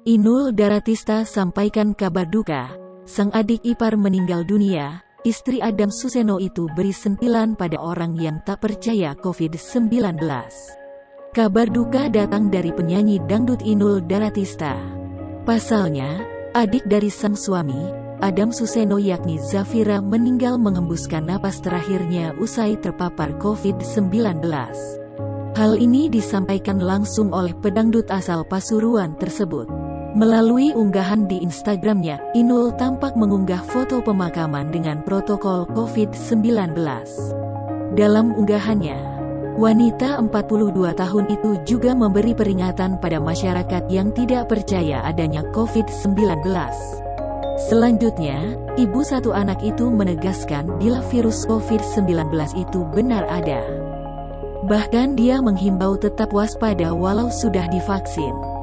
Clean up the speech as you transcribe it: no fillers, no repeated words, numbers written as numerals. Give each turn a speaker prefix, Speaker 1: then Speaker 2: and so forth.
Speaker 1: Inul Daratista sampaikan kabar duka. Sang adik ipar meninggal dunia. Istri Adam Suseno itu beri sentilan pada orang yang tak percaya COVID-19. Kabar duka datang dari penyanyi dangdut Inul Daratista. Pasalnya, adik dari sang suami, Adam Suseno yakni Zafira meninggal mengembuskan napas terakhirnya usai terpapar COVID-19. Hal ini disampaikan langsung oleh pedangdut asal Pasuruan tersebut. Melalui unggahan di Instagramnya, Inul tampak mengunggah foto pemakaman dengan protokol COVID-19. Dalam unggahannya, wanita 42 tahun itu juga memberi peringatan pada masyarakat yang tidak percaya adanya COVID-19. Selanjutnya, ibu satu anak itu menegaskan bila virus COVID-19 itu benar ada. Bahkan dia menghimbau tetap waspada walau sudah divaksin.